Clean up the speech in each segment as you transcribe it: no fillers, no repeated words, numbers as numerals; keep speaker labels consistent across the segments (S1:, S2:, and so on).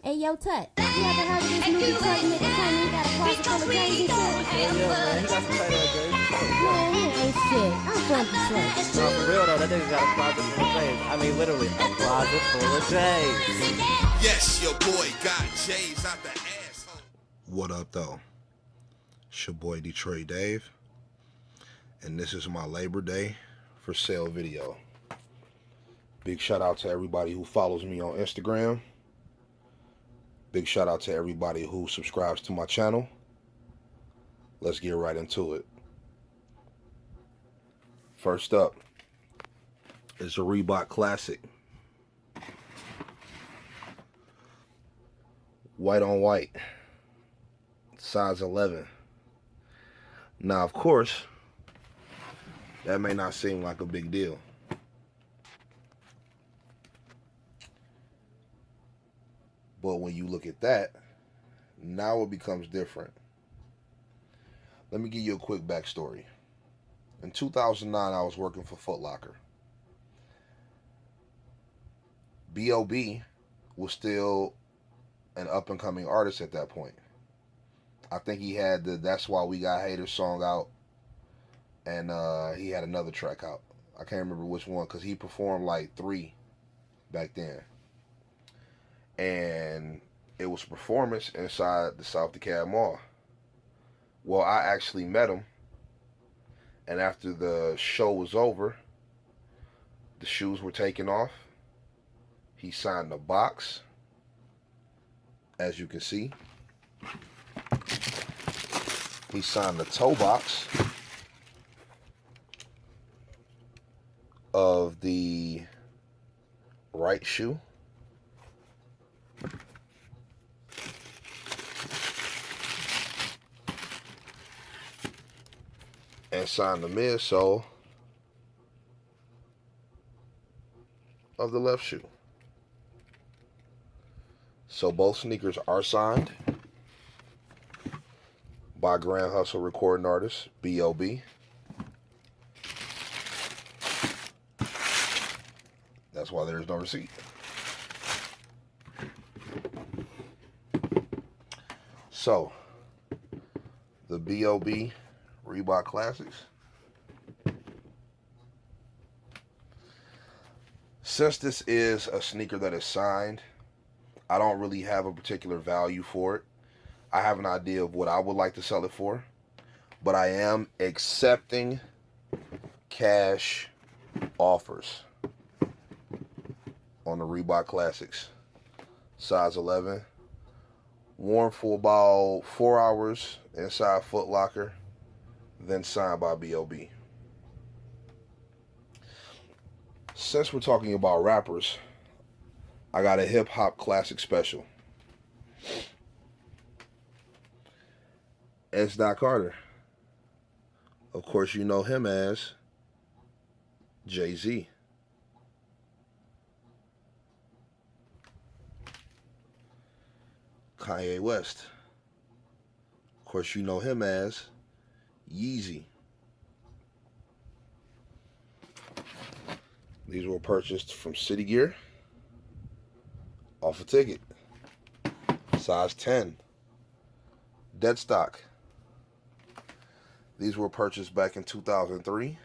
S1: Hey, yo, Tut, you ever heard of this new Dtroyt nigga claiming he got a closet full of J's and shit?
S2: Yeah, man, he got some tight ass J's.
S1: Man, he ain't shit. I'm from Detroit.
S2: No, for real though, that nigga got a closet full of J's. I mean, literally, a closet full of J's.
S3: Yes, your boy got J's out the asshole.
S4: What up, though? It's your boy Dtroyt Dave, and this is my Labor Day for sale video. Big shout out to everybody who follows me on Instagram. Big shout out to everybody who subscribes to my channel. Let's get right into it. First up is a Reebok Classic. White on white. Size 11. Now, of course, that may not seem like a big deal. But when you look at that, now it becomes different. Let me give you a quick backstory. In 2009, I was working for Foot Locker. B.O.B. was still an up-and-coming artist at that point. I think he had the That's Why We Got Haters song out, and he had another track out. I can't remember which one, because he performed like 3 back then. And it was a performance inside the South DeKalb Mall. Well, I actually met him, and after the show was over, the shoes were taken off. He signed the box, as you can see. He signed the toe box of the right shoe. And signed the midsole of the left shoe. So both sneakers are signed by Grand Hustle recording artist B.O.B. That's why there's no receipt. So the B.O.B. Reebok Classics. Since this is a sneaker that is signed, I don't really have a particular value for it. I have an idea of what I would like to sell it for, but I am accepting cash offers on the Reebok Classics. Size 11. Worn for about 4 hours inside Foot Locker, then signed by B.O.B. Since we're talking about rappers, I got a hip-hop classic special. It's Doc Carter. Of course, you know him as Jay-Z. Kanye West. Of course, you know him as Yeezy. These were purchased from City Gear off a ticket. Size 10. Dead stock. These were purchased back in 2003,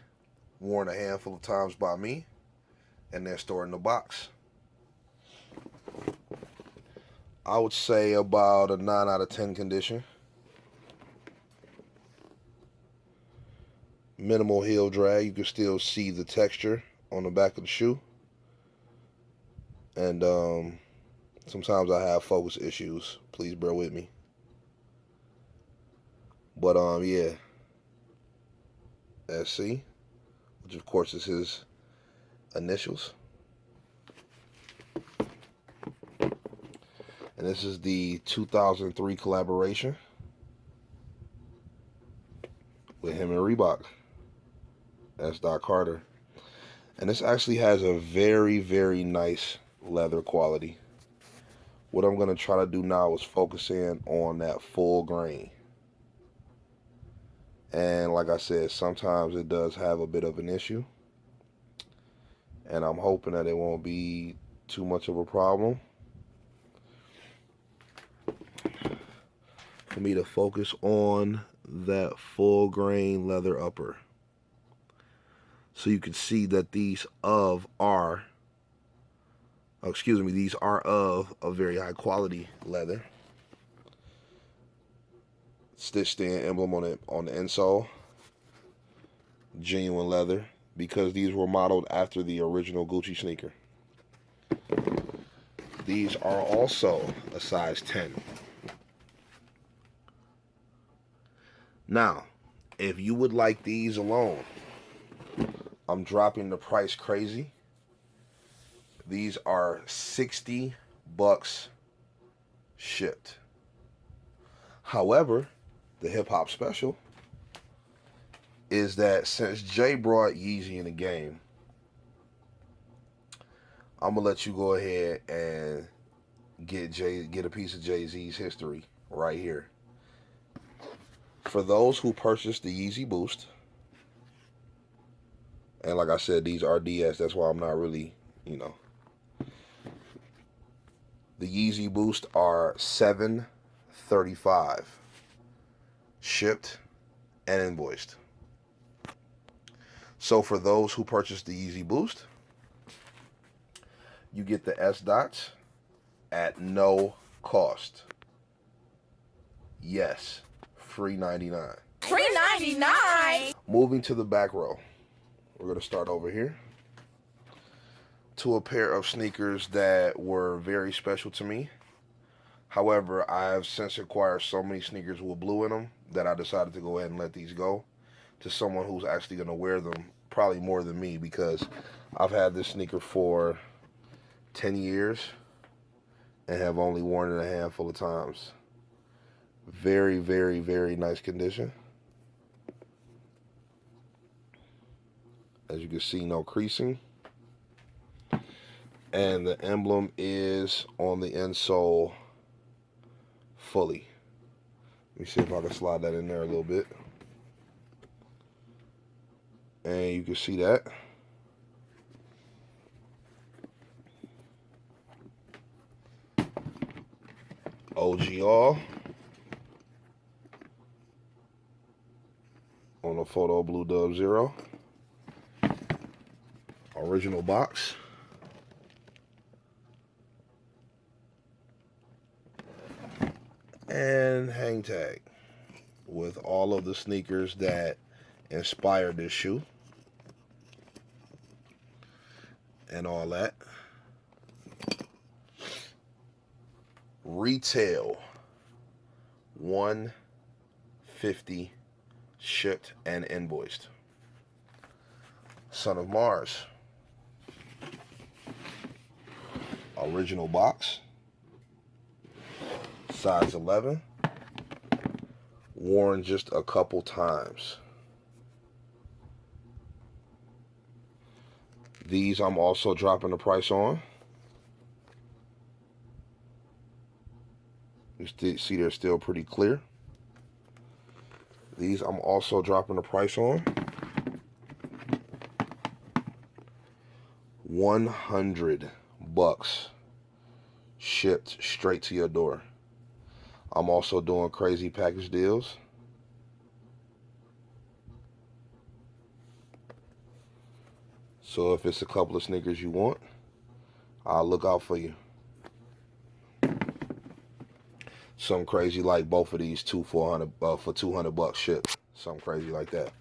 S4: worn a handful of times by me, and then stored in the box. I would say about a 9 out of 10 condition. Minimal heel drag. You can still see the texture on the back of the shoe. And sometimes I have focus issues. Please bear with me. But yeah. SC, which of course is his initials. And this is the 2003 collaboration with him and Reebok. That's Doc Carter. And this actually has a very, very nice leather quality. What I'm going to try to do now is focus in on that full grain. And like I said, sometimes it does have a bit of an issue. And I'm hoping that it won't be too much of a problem. for me to focus on that full grain leather upper. So you can see that these are of a very high quality leather. Stitch stand emblem on the insole. Genuine leather, because these were modeled after the original Gucci sneaker. These are also a size 10. Now, if you would like these alone, I'm dropping the price crazy. These are $60 shipped. However, the hip hop special is that since Jay brought Yeezy in the game, I'm gonna let you go ahead and get a piece of Jay-Z's history right here. For those who purchased the Yeezy Boost, and like I said, these are DS, that's why I'm not really, the Yeezy Boost are $735 shipped and invoiced. So for those who purchased the Yeezy Boost, you get the S dots at no cost. Yes, free 99.
S5: Free 99.
S4: Moving to the back row, we're going to start over here to a pair of sneakers that were very special to me. However, I have since acquired so many sneakers with blue in them that I decided to go ahead and let these go to someone who's actually going to wear them probably more than me, because I've had this sneaker for 10 years and have only worn it a handful of times. Very, very, very nice condition. As you can see, no creasing. And the emblem is on the insole fully. Let me see if I can slide that in there a little bit. And you can see that. OG all on a photo blue Dub Zero. Original box. And hang tag with all of the sneakers that inspired this shoe and all that. Retail $150 shipped and invoiced. Son of Mars. Original box. Size 11. Worn just a couple times. These I'm also dropping the price on. You see they're still pretty clear. These I'm also dropping the price on. $100 shipped straight to your door. I'm also doing crazy package deals. So if it's a couple of sneakers you want, I'll look out for you. Something crazy like both of these for $200 shipped. Something crazy like that.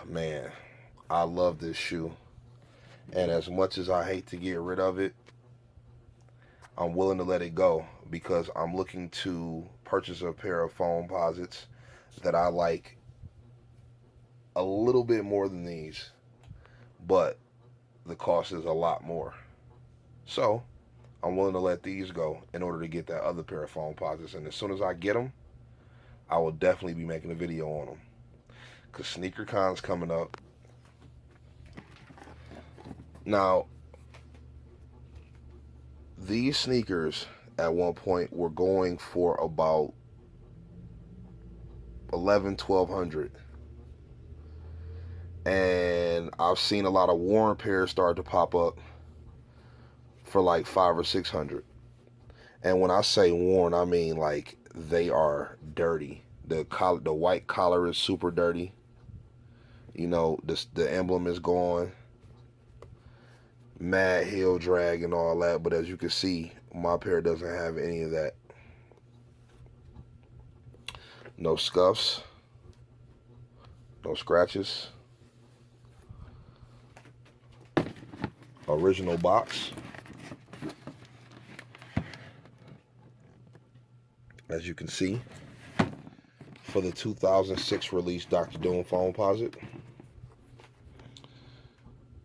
S4: Man, I love this shoe. And as much as I hate to get rid of it, I'm willing to let it go, because I'm looking to purchase a pair of foam posits that I like a little bit more than these, but the cost is a lot more. So I'm willing to let these go in order to get that other pair of foam posits. And as soon as I get them, I will definitely be making a video on them, because SneakerCon's coming up. Now, these sneakers at one point were going for about $1,100-$1,200. And I've seen a lot of worn pairs start to pop up for like $500 or $600. And when I say worn, I mean like they are dirty. The white collar is super dirty. You know, the emblem is gone. Mad heel drag and all that. But as you can see, my pair doesn't have any of that. No scuffs. No scratches. Original box. As you can see, for the 2006 release Dr. Doom Foamposite.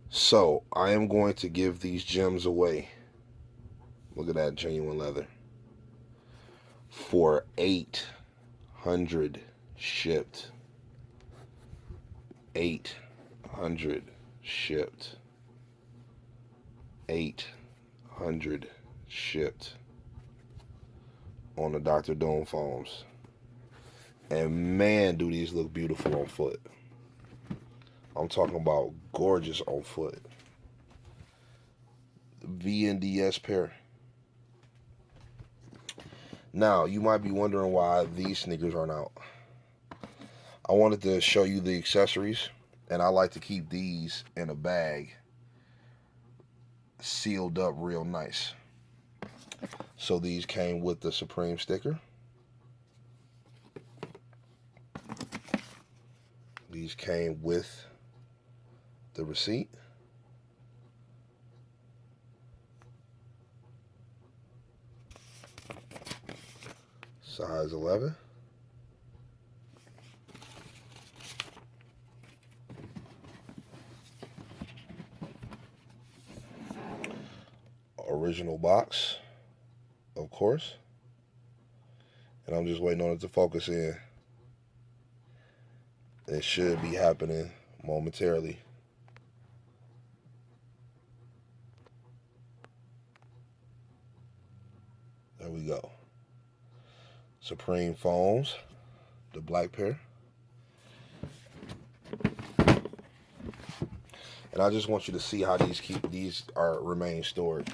S4: So, I am going to give these gems away. Look at that genuine leather. For 800 shipped. 800 shipped. 800 shipped on the Dr. Doom foams. And man, do these look beautiful on foot. I'm talking about gorgeous on foot. VNDS pair. Now, you might be wondering why these sneakers aren't out. I wanted to show you the accessories, and I like to keep these in a bag, sealed up real nice. So these came with the Supreme sticker. These came with the receipt. Size 11. Original box, of course. And I'm just waiting on it to focus in. It should be happening momentarily. There we go. Supreme foams, the black pair. And I just want you to see how these remain stored.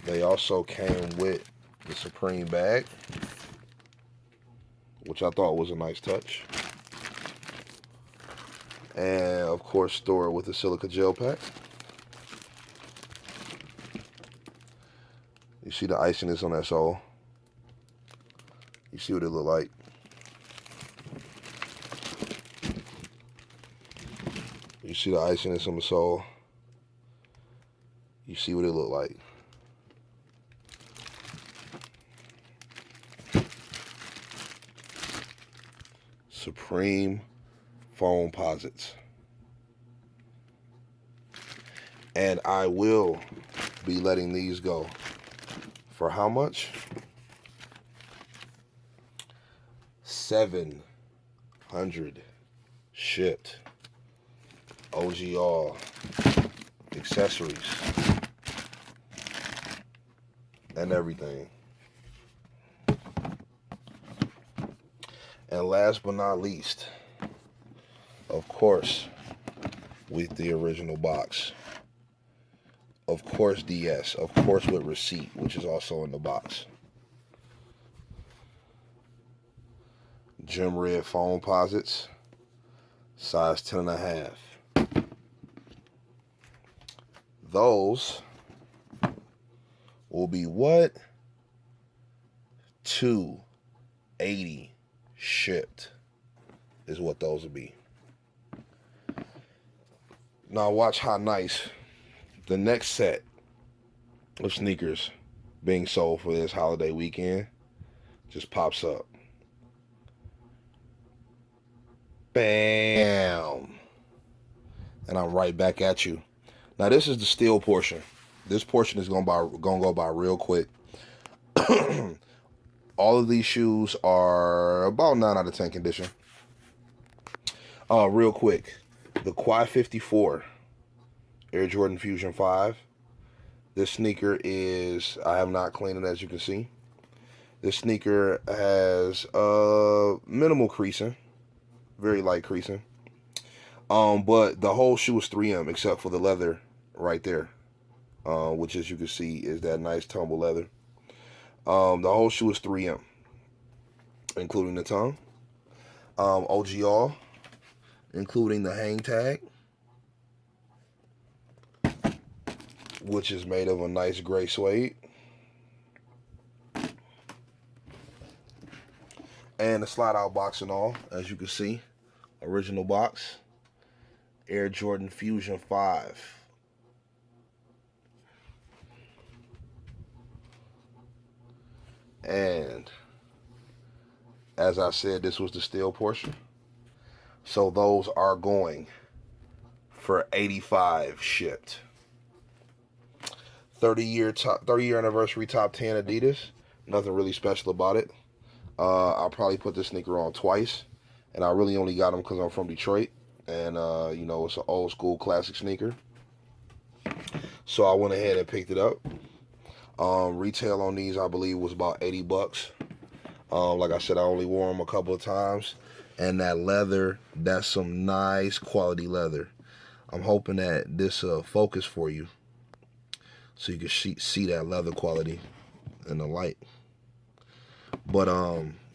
S4: They also came with the Supreme bag, which I thought was a nice touch. And of course, stored with a silica gel pack. You see the iciness on that sole. You see what it look like. You see the iciness on the sole. You see what it look like. Supreme Foamposites. And I will be letting these go. For how much? $700 shipped. OGR accessories and everything. And last but not least, of course, with the original box. Of course, DS. Of course, with receipt, which is also in the box. Gem red Foamposites, size 10.5. Those will be what? $280 shipped is what those will be. Now watch how nice the next set of sneakers being sold for this holiday weekend just pops up. Bam! And I'm right back at you. Now this is the steel portion. This portion is gonna go by real quick. All of these shoes are about 9 out of 10 condition. Real quick, the Quad 54 Air Jordan Fusion 5. This sneaker is, I have not cleaned it, as you can see. This sneaker has minimal creasing, very light creasing. But the whole shoe is 3M except for the leather right there. which as you can see is that nice tumble leather. The whole shoe is 3M, including the tongue. OGR, including the hang tag, which is made of a nice gray suede. And the slide out box and all, as you can see, original box, Air Jordan Fusion 5. And as I said, this was the steel portion. So those are going for $85 shipped. 30-year anniversary top 10 Adidas. Nothing really special about it. I'll probably put this sneaker on twice, and I really only got them because I'm from Detroit, and you know, it's an old school classic sneaker. So I went ahead and picked it up. Retail on these, I believe, was about $80. Like I said, I only wore them a couple of times, and that leather, that's some nice quality leather. I'm hoping that this focus for you, so you can see that leather quality in the light. But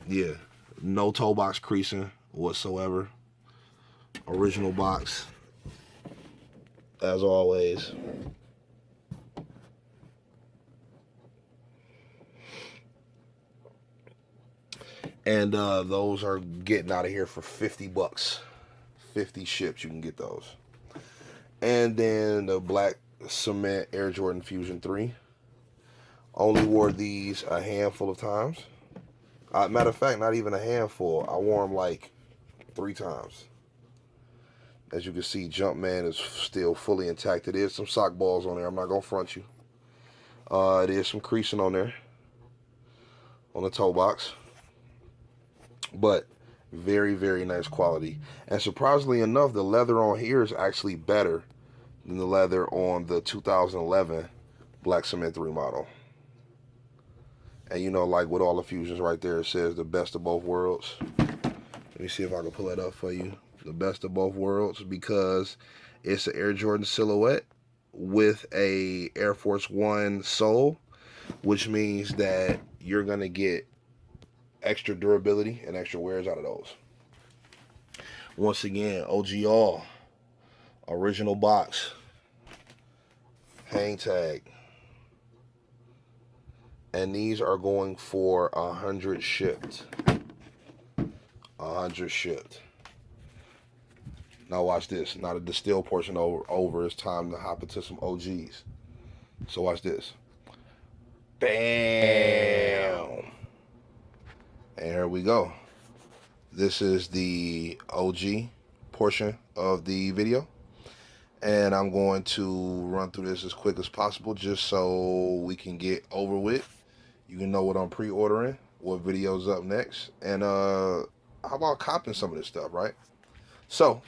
S4: yeah, no toe box creasing whatsoever. Original box, as always. And those are getting out of here for $50. 50 ships, you can get those. And then the black cement Air Jordan Fusion 3. Only wore these a handful of times. Matter of fact, not even a handful. I wore them like 3 times. As you can see, Jumpman is still fully intact. It is some sock balls on there. I'm not going to front you. It is some creasing on there. On the toe box. But very, very nice quality. And surprisingly enough, the leather on here is actually better than the leather on the 2011 Black Cement 3 model. And you know, like with all the Fusions right there, it says the best of both worlds. Let me see if I can pull that up for you. The best of both worlds, because it's an Air Jordan silhouette with a Air Force One sole, which means that you're going to get extra durability and extra wears out of those. Once again, OGR, original box, hang tag. And these are going for 100 shipped. 100 shipped. Now watch this. Now that the steel portion over, it's time to hop into some OGs. So watch this. Bam! And here we go. This is the OG portion of the video. And I'm going to run through this as quick as possible just so we can get over with. You can know what I'm pre-ordering, what video's up next, and how about copping some of this stuff, right? So,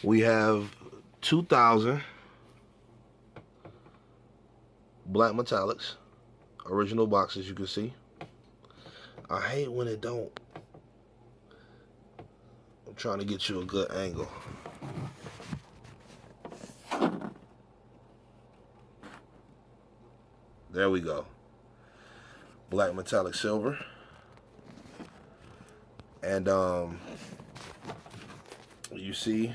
S4: we have 2,000 black metallics, original boxes, you can see. I hate when it don't. I'm trying to get you a good angle. There we go. Black metallic silver. And you see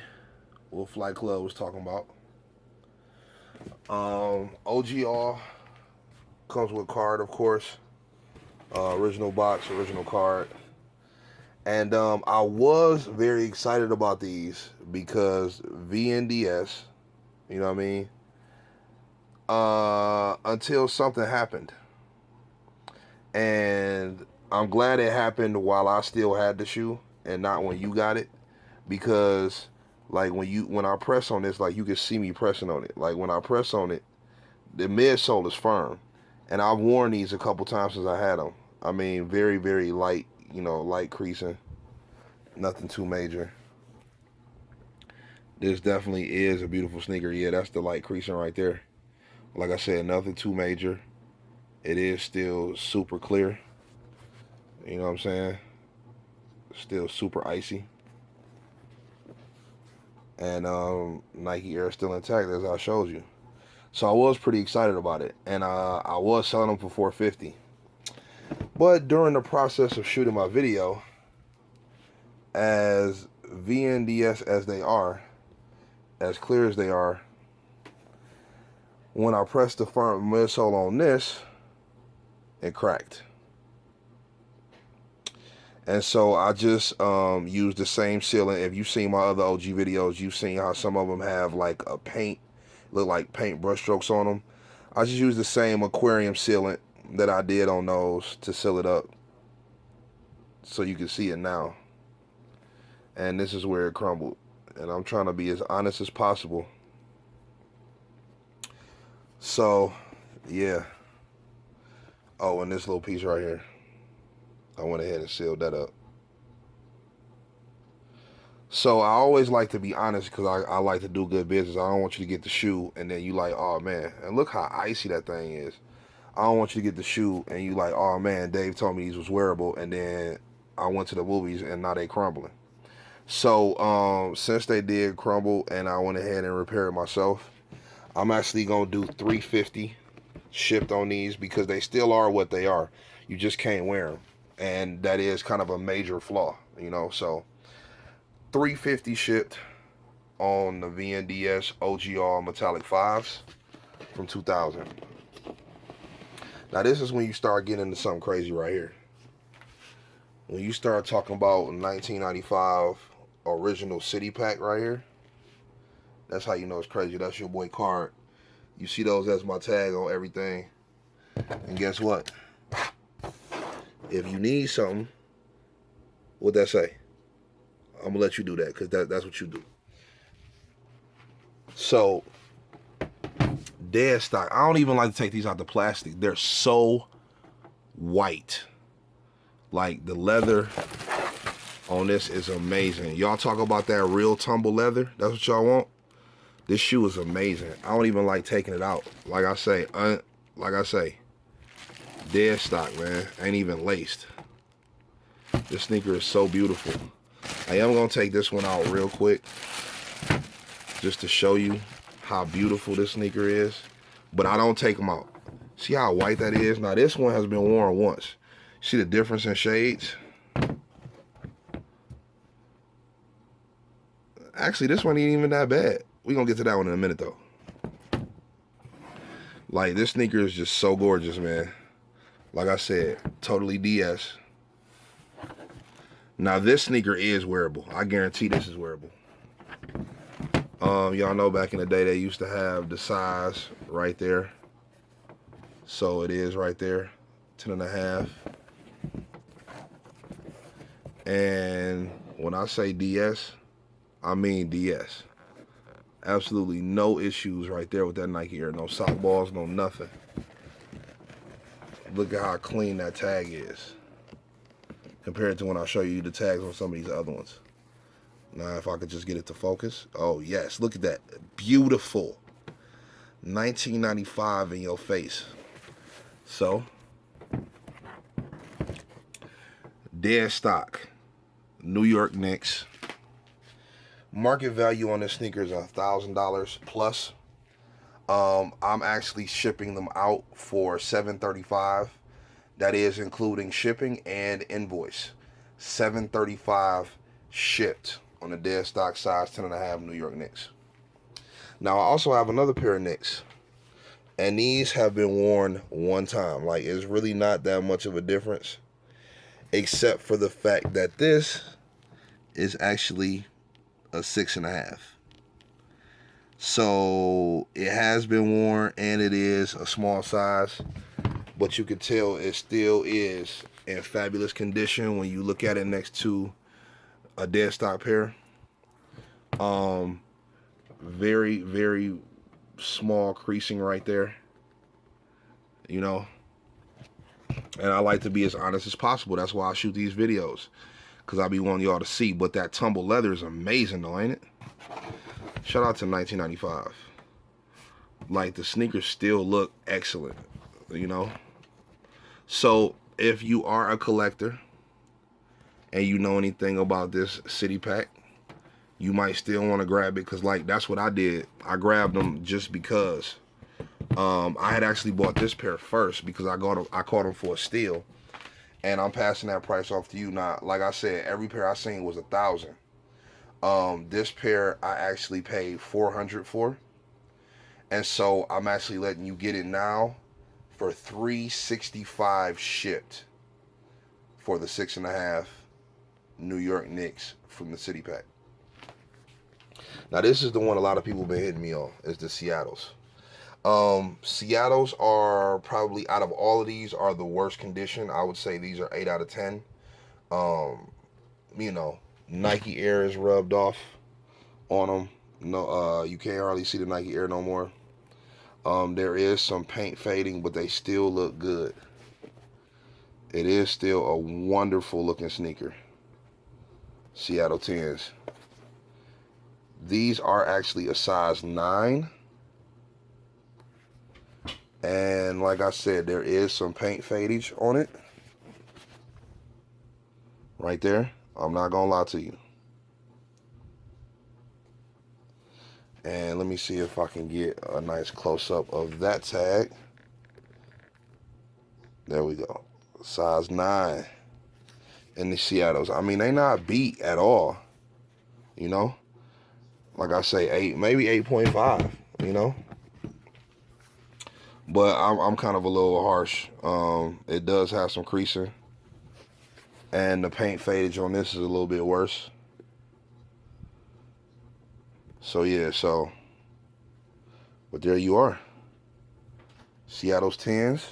S4: what Flight Club was talking about. OGR comes with card, of course. Original box, original card. And I was very excited about these because VNDS, you know what I mean? Until something happened. And I'm glad it happened while I still had the shoe and not when you got it, because like when I press on this, like you can see me pressing on it. Like when I press on it, the midsole is firm, and I've worn these a couple times since I had them. I mean, very, very light, you know, light creasing, nothing too major. This definitely is a beautiful sneaker. Yeah, that's the light creasing right there. Like I said, nothing too major. It is still super clear. You know what I'm saying? Still super icy. And Nike Air is still intact, as I showed you. So I was pretty excited about it, and I was selling them for $450. But during the process of shooting my video, as VNDS as they are, as clear as they are, when I pressed the front midsole on this, it cracked. And so I just used the same sealant. If you've seen my other OG videos, you've seen how some of them have like a paint, look like paint brush strokes on them. I just used the same aquarium sealant that I did on those to seal it up, so you can see it now. And this is where it crumbled. And I'm trying to be as honest as possible. So, yeah. Oh, and this little piece right here, I went ahead and sealed that up. So I always like to be honest, because I like to do good business. I don't want you to get the shoe and then you like, oh man, and look how icy that thing is. I don't want you to get the shoe and you like, oh man, Dave told me these was wearable, and then I went to the movies and now they crumbling. So since they did crumble and I went ahead and repaired it myself, I'm actually gonna do $350 shipped on these, because they still are what they are. You just can't wear them, and that is kind of a major flaw, you know. So $350 shipped on the VNDS OGR metallic 5s from 2000. Now this is when you start getting into something crazy right here. When you start talking about 1995 original city pack right here, that's how you know it's crazy. That's your boy Card. You see those as my tag on everything. And guess what? If you need something, what'd that say? I'm gonna let you do that, because that's what you do. So, dead stock. I don't even like to take these out the plastic. They're so white. Like, the leather on this is amazing. Y'all talk about that real tumble leather? That's what y'all want? This shoe is amazing. I don't even like taking it out. Like I say, dead stock, man. Ain't even laced. This sneaker is so beautiful. I am gonna take this one out real quick, just to show you how beautiful this sneaker is. But I don't take them out. See how white that is? Now this one has been worn once. See the difference in shades? Actually, this one ain't even that bad. We're gonna get to that one in a minute though. Like, this sneaker is just so gorgeous, man. Like I said, totally DS. Now this sneaker is wearable. I guarantee this is wearable. Y'all know back in the day they used to have the size right there. So it is right there, 10.5. And when I say DS, I mean DS. Absolutely no issues right there with that Nike Air. No sock balls, no nothing. Look at how clean that tag is compared to when I show you the tags on some of these other ones. Now, if I could just get it to focus. Oh, yes. Look at that. Beautiful. 1995 in your face. So, dead stock. New York Knicks. Market value on this sneaker is $1,000 plus. I'm actually shipping them out for $735. That is including shipping and invoice. $735 shipped on the dead stock size 10.5 New York Knicks. Now I also have another pair of Knicks, and these have been worn one time. Like, it's really not that much of a difference, except for the fact that this is actually a 6.5. So it has been worn, and it is a small size, but you can tell it still is in fabulous condition when you look at it next to a dead stock pair. Very, very small creasing right there, you know. And I like to be as honest as possible. That's why I shoot these videos, because I be wanting y'all to see. But that tumble leather is amazing though, ain't it? Shout out to 1995. Like, the sneakers still look excellent, you know. So if you are a collector and you know anything about this city pack, you might still want to grab it, because like that's what I did. I grabbed them just because. I had actually bought this pair first because I caught them for a steal, and I'm passing that price off to you. Now, like I said, every pair I seen was $1,000. This pair I actually paid $400 for, and so I'm actually letting you get it now for $365 shipped for the 6.5 New York Knicks from the City Pack. Now this is the one a lot of people been hitting me on, is the Seattles. Seattles are probably, out of all of these, are the worst condition. I would say these are 8 out of 10. You know, Nike Air is rubbed off on them. No, you can't hardly see the Nike Air no more. There is some paint fading, but they still look good. It is still a wonderful looking sneaker. Seattle 10s. These are actually a size 9. And like I said, there is some paint fadage on it. Right there. I'm not going to lie to you. And let me see if I can get a nice close-up of that tag. There we go. Size 9 in the Seattles. I mean, they not beat at all. You know? Like I say, 8, maybe 8.5, you know? But I'm kind of a little harsh. It does have some creasing. And the paint fadage on this is a little bit worse. So yeah, but there you are. Seattle's 10s.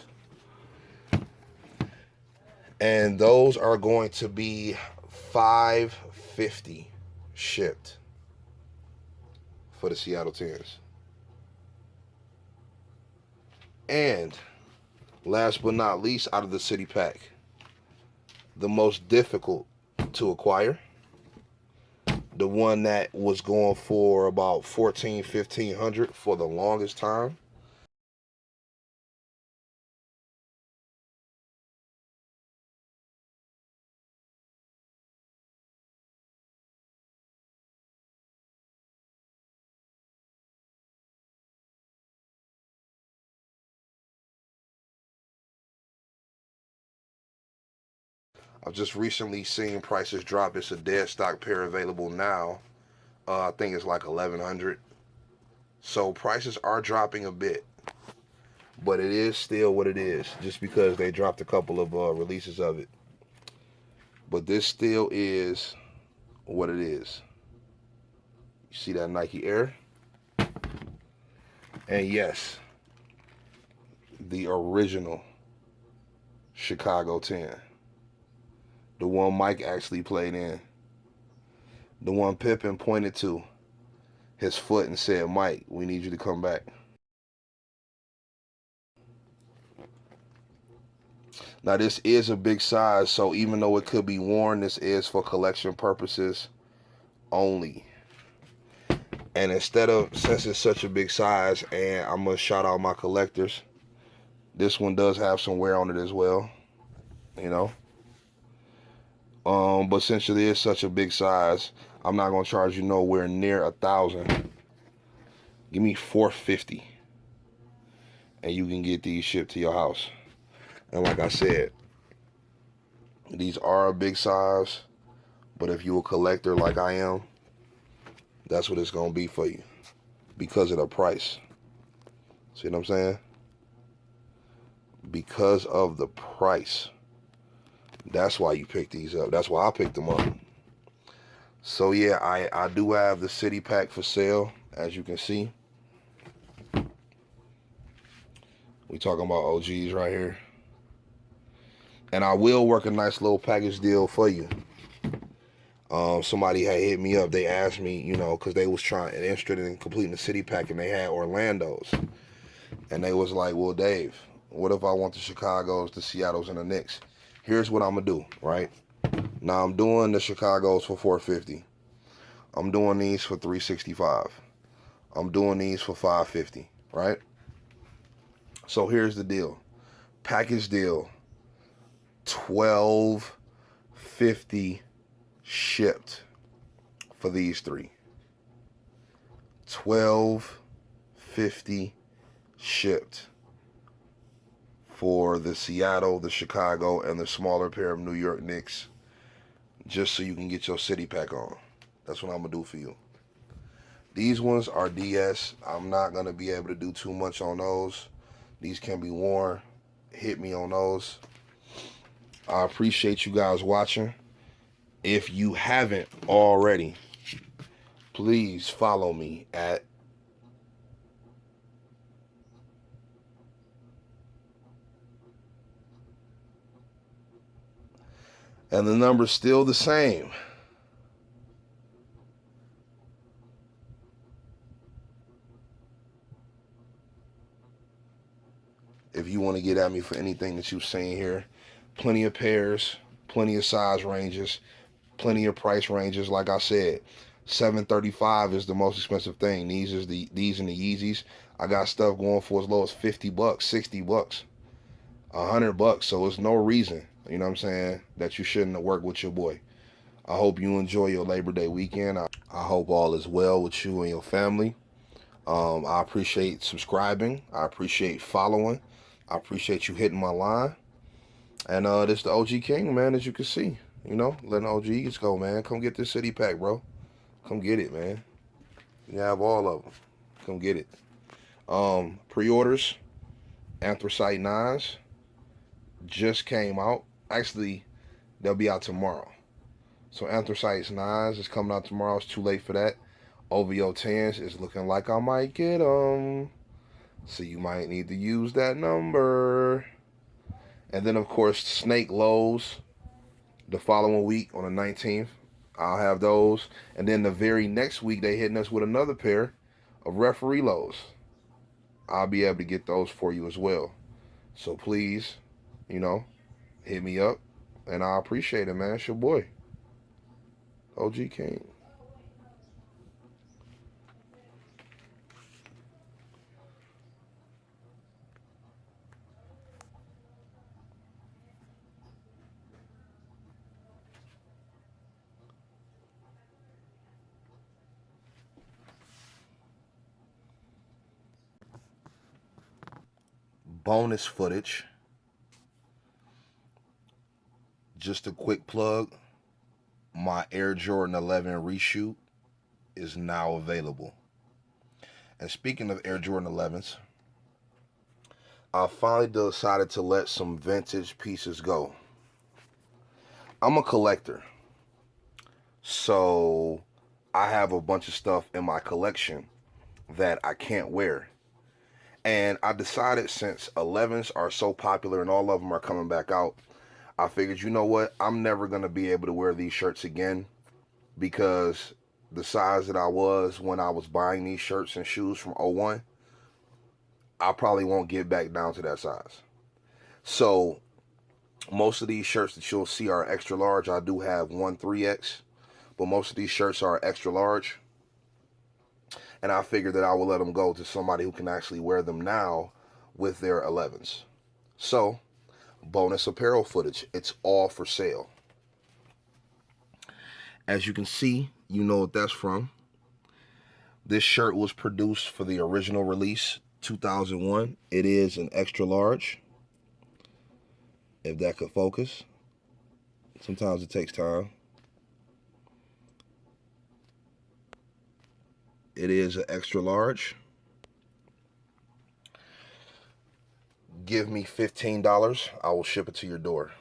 S4: And those are going to be $550 shipped for the Seattle 10s. And last but not least, out of the City Pack, the most difficult to acquire, the one that was going for about $1,400-1,500 for the longest time. I've just recently seen prices drop. It's a dead stock pair available now. I think it's like $1,100. So prices are dropping a bit, but it is still what it is, just because they dropped a couple of releases of it. But this still is what it is. You see that Nike Air? And yes, the original Chicago 10. The one Mike actually played in. The one Pippen pointed to his foot and said, "Mike, we need you to come back." Now this is a big size, so even though it could be worn, this is for collection purposes only. And since it's such a big size, and I'm going to shout out my collectors, this one does have some wear on it as well, you know. But since it is such a big size, I'm not going to charge you nowhere near $1,000. Give me $450, and you can get these shipped to your house. And like I said, these are a big size, but if you're a collector like I am, that's what it's going to be for you because of the price. See what I'm saying? Because of the price. That's why you pick these up. That's why I picked them up. So yeah, I do have the City Pack for sale, as you can see. We talking about OGs right here. And I will work a nice little package deal for you. Somebody had hit me up. They asked me, you know, because they was interested in completing the City Pack, and they had Orlando's. And they was like, well, Dave, what if I want the Chicagos, the Seattles, and the Knicks? Here's what I'm going to do, right? Now, I'm doing the Chicagos for $450. I'm doing these for $365. I'm doing these for $550, right? So here's the deal. Package deal, $1,250 shipped for these three. $12.50 shipped for the Seattle, the Chicago, and the smaller pair of New York Knicks, just so you can get your city pack on. That's what I'm gonna do for you. These ones are DS. I'm not gonna be able to do too much on those. These can be worn. Hit me on those. I appreciate you guys watching. If you haven't already, please follow me at and the number's still the same. If you want to get at me for anything that you've seen here, plenty of pairs, plenty of size ranges, plenty of price ranges. Like I said, $735 is the most expensive thing. These and the Yeezys. I got stuff going for as low as $50, $60, $100. So it's no reason, you know what I'm saying, that you shouldn't have worked with your boy. I hope you enjoy your Labor Day weekend. I hope all is well with you and your family. I appreciate subscribing. I appreciate following. I appreciate you hitting my line. And this the OG King, man, as you can see. You know, letting OGs go, man. Come get this city pack, bro. Come get it, man. You have all of them. Come get it. Pre-orders, Anthracite 9s just came out. Actually, they'll be out tomorrow. So Anthracite 9s is coming out tomorrow. It's too late for that. OVO 10s is looking like I might get them. So you might need to use that number. And then, of course, Snake Lows the following week on the 19th. I'll have those. And then the very next week, they hitting us with another pair of Referee Lows. I'll be able to get those for you as well. So please, you know, hit me up. And I appreciate it, man. It's your boy, OG King. Bonus footage. Just a quick plug. My Air Jordan 11 reshoot is now available. And speaking of Air Jordan 11s, I finally decided to let some vintage pieces go. I'm a collector, so I have a bunch of stuff in my collection that I can't wear. And I decided, since 11s are so popular and all of them are coming back out, I figured, you know what, I'm never going to be able to wear these shirts again, because the size that I was when I was buying these shirts and shoes from '01, I probably won't get back down to that size. So most of these shirts that you'll see are extra large. I do have one 3X, but most of these shirts are extra large. And I figured that I will let them go to somebody who can actually wear them now with their 11s. So, bonus apparel footage. It's all for sale. As you can see, you know what that's from. This shirt was produced for the original release, 2001. It is an extra large. If that could focus. Sometimes it takes time. It is an extra large. Give me $15. I will ship it to your door.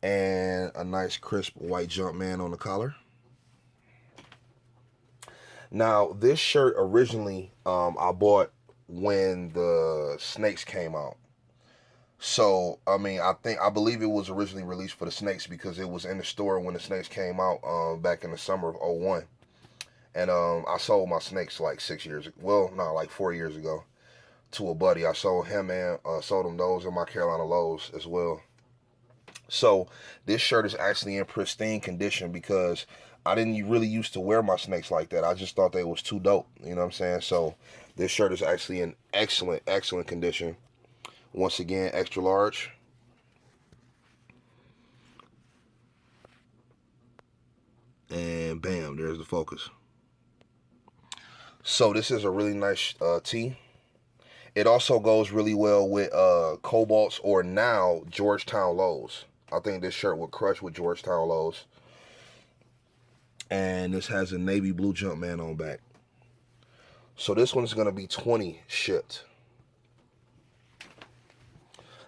S4: And a nice crisp white Jumpman on the collar. Now, this shirt originally I bought when the Snakes came out. So, I mean, I believe it was originally released for the Snakes because it was in the store when the Snakes came out back in the summer of '01. And I sold my Snakes like 6 years ago. Well, no, like 4 years ago to a buddy. I sold him and sold him those in my Carolina Lows as well. So this shirt is actually in pristine condition because I didn't really used to wear my Snakes like that. I just thought they was too dope. You know what I'm saying? So this shirt is actually in excellent, excellent condition. Once again, extra large. And bam, there's the focus. So this is a really nice tee. It also goes really well with Cobalt's or now Georgetown lows. I think this shirt would crush with Georgetown lows. And this has a navy blue Jumpman on back. So this one's going to be $20 shipped.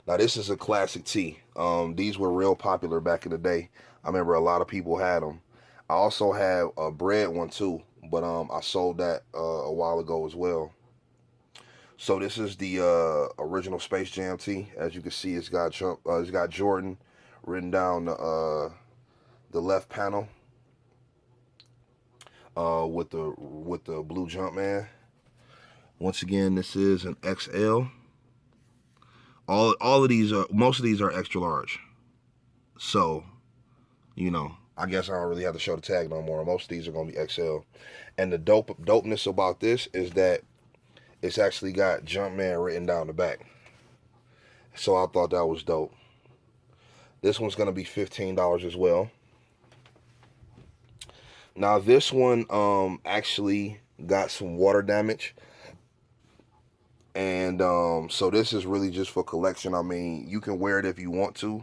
S4: Now this is a classic tee. These were real popular back in the day. I remember a lot of people had them. I also have a bread one too, but I sold that a while ago as well. So this is the original Space Jam tee. As you can see, it's got Jordan written down the left panel with the blue Jumpman. Once again, this is an XL. All of these are, most of these are extra large. So, you know, I guess I don't really have to show the tag no more. Most of these are gonna be XL. And the dopeness about this is that it's actually got Jumpman written down the back. So I thought that was dope. This one's gonna be $15 as well. Now this one actually got some water damage. And so this is really just for collection. I mean, you can wear it if you want to,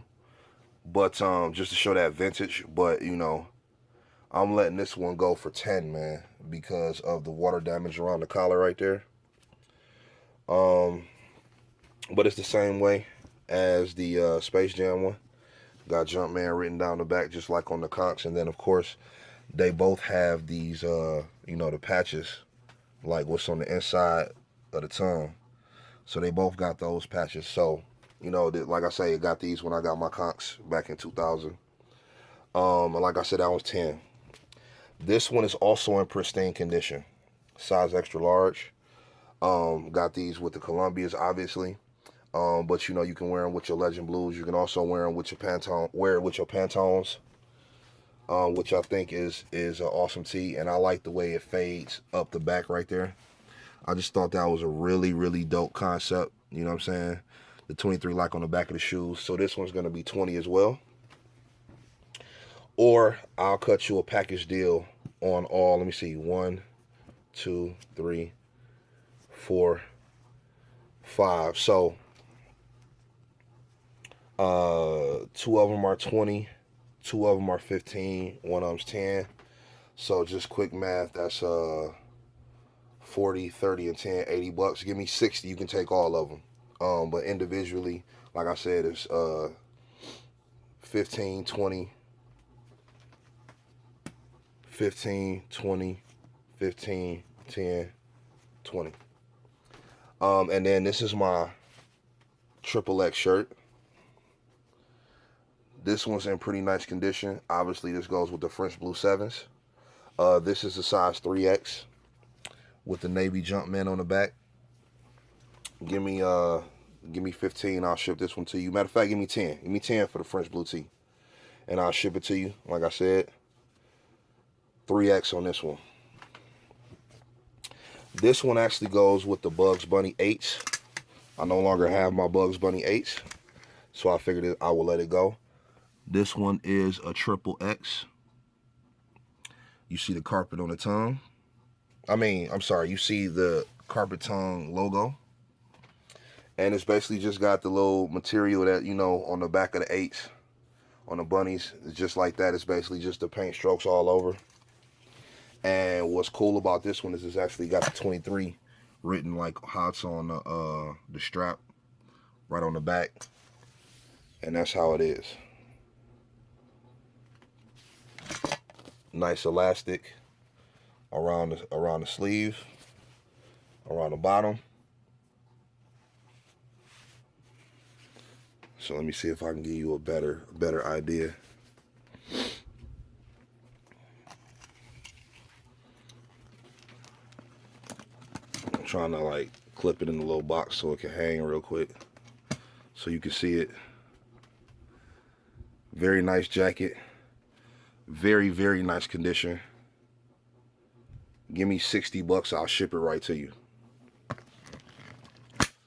S4: but just to show that vintage. But you know, I'm letting this one go for 10, man, because of the water damage around the collar right there. But it's the same way as the Space Jam one. Got Jumpman written down the back just like on the Conks. And then of course they both have these you know, the patches like what's on the inside of the tongue. So they both got those patches. So, you know, like I say, I got these when I got my Conks back in 2000. And like I said, that was 10. This one is also in pristine condition. Size extra large. Got these with the Columbias, obviously. But you know, you can wear them with your Legend Blues. You can also wear them with your Pantones. Which I think is an awesome tee. And I like the way it fades up the back right there. I just thought that was a really, really dope concept. You know what I'm saying? The 23 like on the back of the shoes. So this one's going to be 20 as well. Or I'll cut you a package deal on all. Let me see. 1, 2, 3, 4, 5. So 2 of them are 20. 2 of them are 15. 1 of them's 10. So just quick math. That's 40, 30, and 10, $80. Give me 60. You can take all of them. But individually, like I said, it's 15, 20, 15, 20, 15, 10, 20. And then this is my XXX shirt. This one's in pretty nice condition. Obviously, this goes with the French Blue 7s. This is a size 3X. With the navy Jumpman on the back. Give me 15. I'll ship this one to you. Matter of fact, give me 10. Give me 10 for the French Blue tee, and I'll ship it to you. Like I said, 3X on this one. This one actually goes with the Bugs Bunny 8s. I no longer have my Bugs Bunny 8s, so I figured I will let it go. This one is a XXX. You see the carpet on the tongue. You see the carpet tongue logo. And it's basically just got the little material that, you know, on the back of the 8s, on the bunnies. It's just like that. It's basically just the paint strokes all over. And what's cool about this one is it's actually got the 23 written like how it's on the strap, right on the back. And that's how it is. Nice elastic around the sleeve, around the bottom. So let me see if I can give you a better idea. I'm trying to like clip it in the little box so it can hang real quick so you can see it. Very nice jacket. Very, very nice condition. Give me $60, I'll ship it right to you.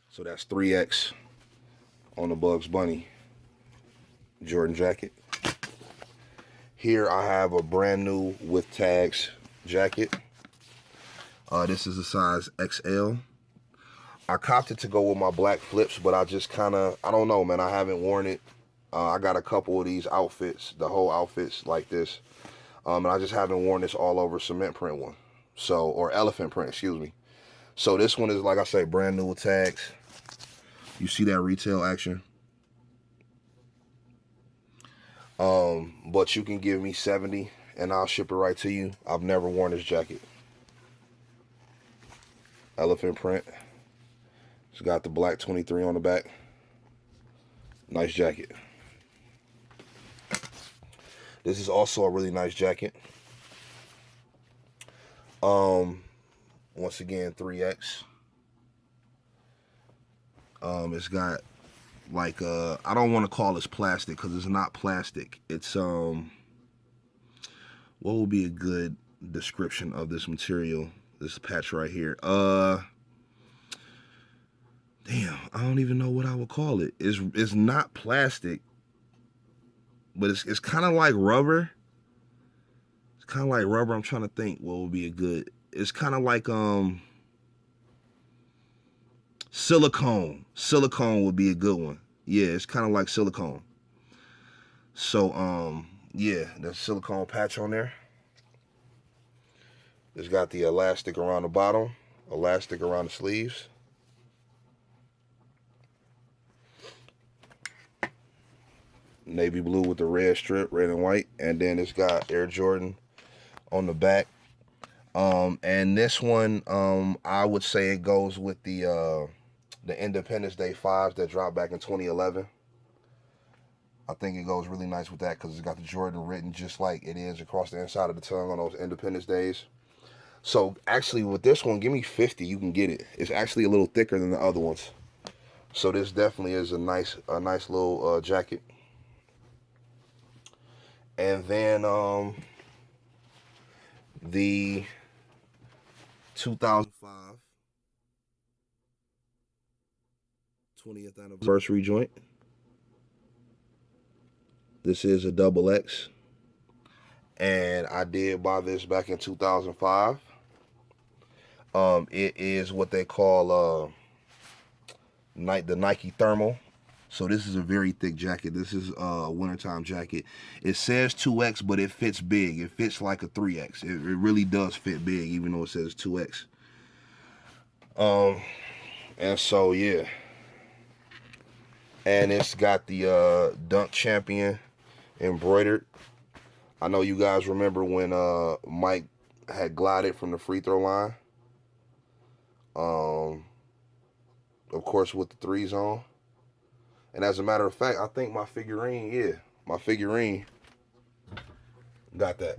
S4: So that's 3X on the Bugs Bunny Jordan jacket. Here I have a brand new with tags jacket. This is a size XL. I copped it to go with my black flips, but I just kind of, I don't know, man. I haven't worn it. I got a couple of these outfits, the whole outfits like this. And I just haven't worn this all over cement print one. So, or elephant print, excuse me. So this one is, like I say, brand new with tags. You see that retail action. But you can give me 70 and I'll ship it right to you. I've never worn this jacket. Elephant print. It's got the black 23 on the back. Nice jacket. This is also a really nice jacket. Once again, 3X. It's got like I don't want to call this plastic because it's not plastic. It's what would be a good description of this material? This patch right here. Damn, I don't even know what I would call it. It's not plastic, but it's kind of like rubber. It's kind of like rubber. I'm trying to think what would be a good. It's kind of like silicone. Silicone would be a good one. Yeah, it's kind of like silicone. So yeah, there's silicone patch on there. It's got the elastic around the bottom, elastic around the sleeves. Navy blue with the red strip, red and white, and then it's got Air Jordan on the back. And this one, I would say it goes with the Independence Day 5s that dropped back in 2011. I think it goes really nice with that because it's got the Jordan written just like it is across the inside of the tongue on those Independence Days. So actually with this one, give me 50, you can get it. It's actually a little thicker than the other ones. So this definitely is a nice little jacket. And then the 2005 20th anniversary joint. This is a double X. And I did buy this back in 2005. It is what they call the Nike Thermal. So this is a very thick jacket. This is a wintertime jacket. It says 2X, but it fits big. It fits like a 3X. It really does fit big, even though it says 2X. And so, yeah. And it's got the Dunk Champion embroidered. I know you guys remember when Mike had glided from the free throw line. Of course, with the threes on. And as a matter of fact, I think my figurine got that.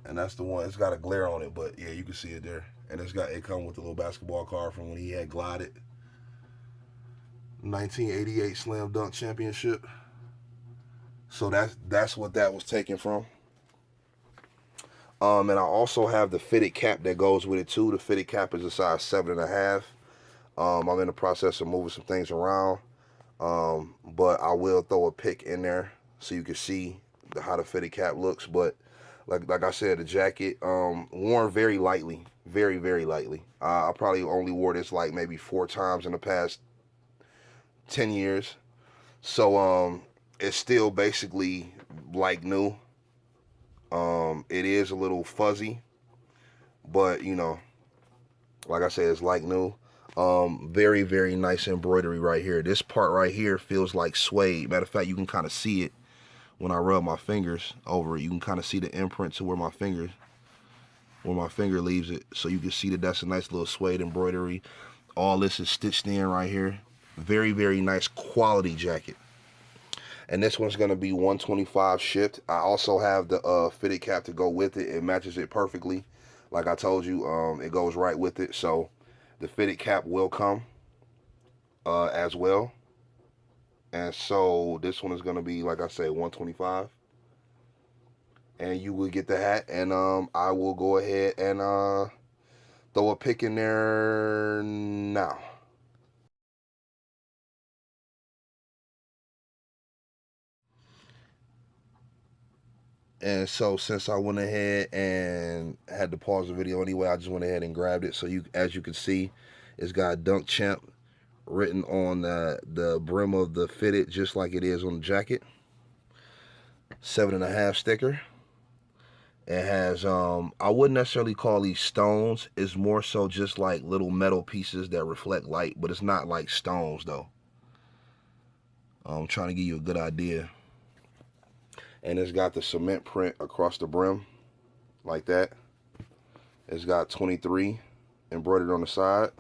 S4: And that's the one. It's got a glare on it, but yeah, you can see it there. And it come with a little basketball card from when he had glided. 1988 Slam Dunk Championship. So that's what that was taken from. And I also have the fitted cap that goes with it too. The fitted cap is a size 7.5. I'm in the process of moving some things around, but I will throw a pic in there so you can see how the fitted cap looks. But like I said, the jacket worn very lightly, very, very lightly. I probably only wore this like maybe 4 times in the past 10 years. So it's still basically like new. It is a little fuzzy, but you know, like I said, it's like new. Very, very nice embroidery right here. This part right here feels like suede. Matter of fact, you can kind of see it when I rub my fingers over it. You can kind of see the imprint to where my finger leaves it. So you can see that that's a nice little suede embroidery. All this is stitched in right here. Very, very nice quality jacket. And this one's going to be $125 shipped. I also have the fitted cap to go with it. It matches it perfectly. Like I told you, it goes right with it. So the fitted cap will come as well. And so this one is going to be, like I say, $125. And you will get the hat. And I will go ahead and throw a pic in there now. And so since I went ahead and had to pause the video anyway, I just went ahead and grabbed it. So as you can see, it's got Dunk Champ written on the brim of the fitted, just like it is on the jacket. 7.5 sticker. It has I wouldn't necessarily call these stones. It's more so just like little metal pieces that reflect light, but it's not like stones though. I'm trying to give you a good idea. And it's got the cement print across the brim like that. It's got 23 embroidered on the side.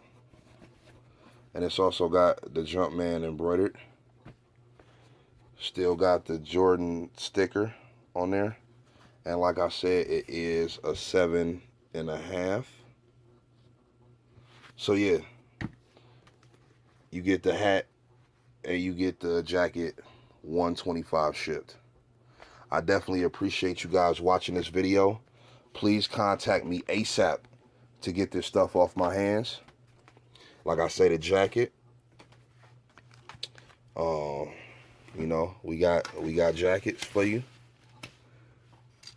S4: And it's also got the Jumpman embroidered. Still got the Jordan sticker on there. And like I said, it is a 7.5. So yeah, you get the hat and you get the jacket, $125 shipped. I definitely appreciate you guys watching this video. Please contact me ASAP to get this stuff off my hands. Like I say, the jacket. You know, we got jackets for you.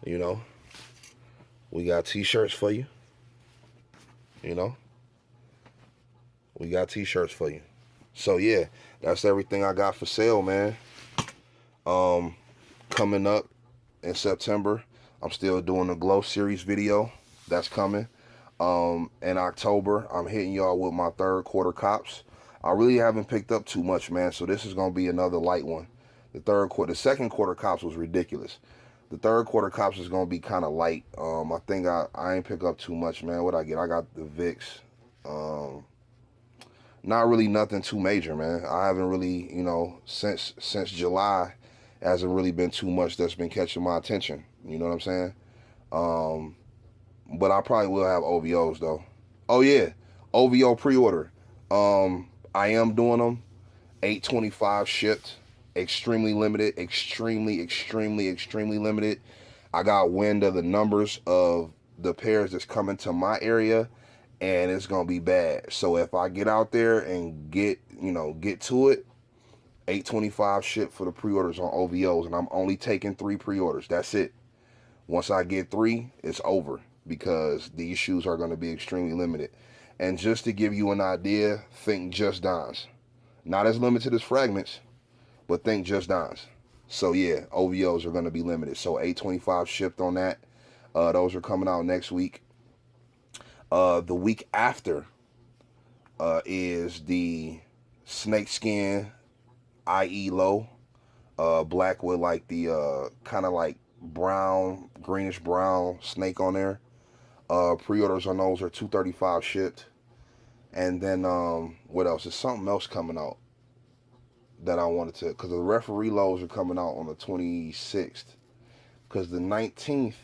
S4: You know, we got t-shirts for you. You know, we got t-shirts for you. So yeah, that's everything I got for sale, man. Coming up in September, I'm still doing the Glow series video. That's coming. In October, I'm hitting y'all with my third quarter cops. I really haven't picked up too much, man, so this is gonna be another light one. The second quarter cops was ridiculous. The third quarter cops is gonna be kind of light. I think I ain't pick up too much, man. What I get? I got the Vicks. Not really nothing too major, man. I haven't really, you know, since July, hasn't really been too much that's been catching my attention. You know what I'm saying? But I probably will have OVOs though. Oh yeah, OVO pre-order. I am doing them. 825 shipped. Extremely limited. Extremely limited. I got wind of the numbers of the pairs that's coming to my area, and it's gonna be bad. So if I get out there and get to it, 825 shipped for the pre-orders on OVOs, and I'm only taking 3 pre-orders. That's it. Once I get 3, it's over, because these shoes are going to be extremely limited. And just to give you an idea, think Just Dons. Not as limited as Fragments, but think Just Dons. So yeah, OVOs are going to be limited. So 825 shipped on that. Those are coming out next week. The week after is the snakeskin IE low, black with like the kind of like brown, greenish brown snake on there. Pre-orders on those are $235 shipped. And then what else? There's something else coming out that I wanted to, because the referee lows are coming out on the 26th, because the 19th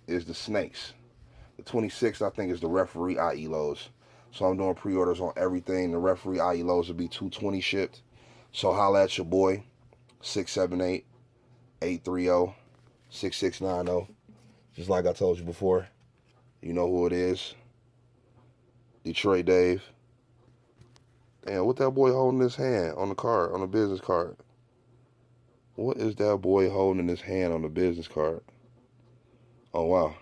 S4: is the snakes. The 26th I think is the referee IE lows. So I'm doing pre-orders on everything. The referee IE lows will be $220 shipped. So holla at your boy, 678-830-6690. Just like I told you before, you know who it is. Dtroyt Dave. Damn, what that boy holding in his hand on the card, on the business card? What is that boy holding in his hand on the business card? Oh, wow.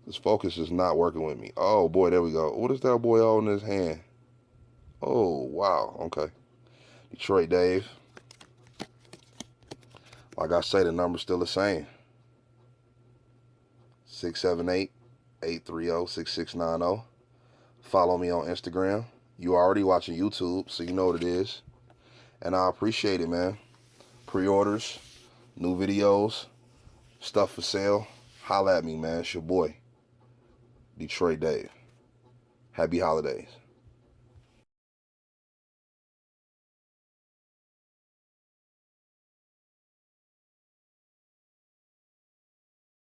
S4: This focus is not working with me. Oh, boy, there we go. What is that boy holding in his hand? Oh, wow. Okay. Dtroyt Dave. Like I say, the number's still the same. 678-830-6690. Follow me on Instagram. You already watching YouTube, so you know what it is. And I appreciate it, man. Pre-orders, new videos, stuff for sale. Holla at me, man. It's your boy, Dtroyt Dave. Happy holidays.